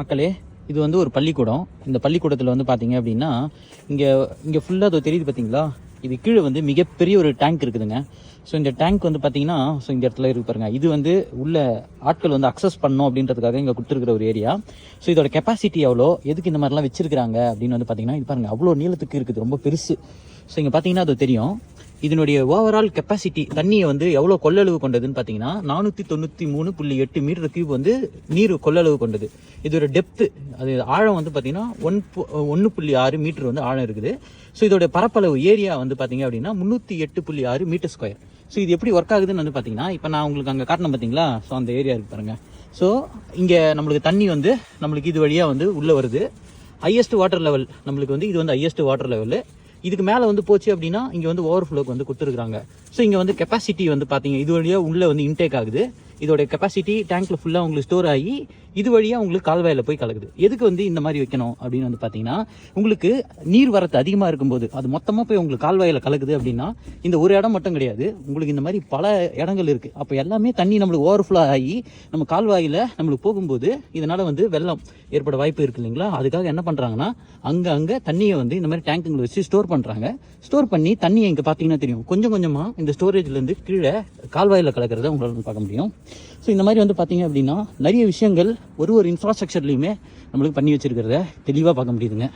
மக்களே, இது வந்து ஒரு பள்ளிக்கூடம். இந்த பள்ளிக்கூடத்தில் வந்து பார்த்தீங்க அப்படின்னா இங்கே ஃபுல்லாக அது தெரியுது பார்த்தீங்களா. இது கீழே வந்து மிகப்பெரிய ஒரு டேங்க் இருக்குதுங்க. ஸோ இந்த டேங்க் வந்து பார்த்தீங்கன்னா இந்த இடத்துல இருக்கு பாருங்க. இது வந்து உள்ள ஆட்கள் வந்து அக்சஸ் பண்ணணும் அப்படின்றதுக்காக இங்கே கொடுத்துருக்கிற ஒரு ஏரியா. ஸோ இதோட கெப்பாசிட்டி எவ்வளோ, எதுக்கு இந்த மாதிரிலாம் வச்சிருக்காங்க அப்படின்னு வந்து பார்த்தீங்கன்னா இது பாருங்க, அவ்வளோ நீளத்துக்கு இருக்குது, ரொம்ப பெருசு. ஸோ இங்கே பார்த்தீங்கன்னா அது தெரியும். இதனுடைய ஓவரால் கெப்பாசிட்டி தண்ணியை வந்து எவ்வளோ கொள்ளளவு கொண்டதுன்னு பார்த்தீங்கன்னா 493.8 மீட்டர் கியூப் வந்து நீர் கொள்ளளவு கொண்டது. இதோட டெப்த்து, அது ஆழம் வந்து பார்த்தீங்கன்னா 1.6 மீட்டர் வந்து ஆழம் இருக்குது. ஸோ இதோட பரப்பளவு ஏரியா வந்து பார்த்தீங்க அப்படின்னா 308.6 மீட்டர் ஸ்கொயர். ஸோ இது எப்படி ஒர்க் ஆகுதுன்னு வந்து பார்த்தீங்கன்னா இப்போ நான் உங்களுக்கு அங்கே காட்டணும் பார்த்தீங்களா. ஸோ அந்த ஏரியா இருக்கு பாருங்க. ஸோ இங்கே நம்மளுக்கு தண்ணி வந்து நம்மளுக்கு இது வழியாக வந்து உள்ளே வருது. ஹையஸ்ட் வாட்டர் லெவல் நம்மளுக்கு வந்து இது வந்து ஹையஸ்ட் வாட்டர் லெவலு. இதுக்கு மேலே வந்து போச்சு அப்படின்னா இங்கே வந்து ஓவர்ஃப்ளோக்கு வந்து கொடுத்துருக்காங்க. ஸோ இங்கே வந்து கெப்பாசிட்டி வந்து பார்த்தீங்க இது வழியாக உள்ளே வந்து இன்டேக் ஆகுது. இதோட கெப்பாசிட்டி டேங்க்ல ஃபுல்லாக உங்களுக்கு ஸ்டோர் ஆகி இது வழியாக உங்களுக்கு கால்வாயில் போய் கலக்குது. எதுக்கு வந்து இந்த மாதிரி வைக்கணும் அப்படின்னு வந்து பார்த்தீங்கன்னா, உங்களுக்கு நீர் வரத்து அதிகமாக இருக்கும்போது அது மொத்தமாக போய் உங்களுக்கு கால்வாயில் கலக்குது அப்படின்னா இந்த ஒரு இடம் மட்டும் கிடையாது, உங்களுக்கு இந்த மாதிரி பல இடங்கள் இருக்குது. அப்போ எல்லாமே தண்ணி நம்மளுக்கு ஓவர்ஃப்ளோ ஆகி நம்ம கால்வாயில் நம்மளுக்கு போகும்போது இதனால் வந்து வெள்ளம் ஏற்பட வாய்ப்பு இருக்குது இல்லைங்களா. அதுக்காக என்ன பண்ணுறாங்கன்னா அங்கே தண்ணியை வந்து இந்த மாதிரி டேங்குங்களை வச்சு ஸ்டோர் பண்ணுறாங்க. ஸ்டோர் பண்ணி தண்ணியை இங்கே பார்த்தீங்கன்னா தெரியும், கொஞ்சம் கொஞ்சமாக இந்த ஸ்டோரேஜ்லேருந்து கீழே கால்வாயில் கலக்கிறத உங்களால் பார்க்க முடியும். ஸோ இந்த மாதிரி வந்து பார்த்தீங்க அப்படின்னா நிறைய விஷயங்கள் ஒரு இன்ஃப்ராஸ்ட்ரக்சர்லையுமே நம்மளுக்கு பண்ணி வச்சிருக்கிறத தெளிவாக பார்க்க முடியுதுங்க.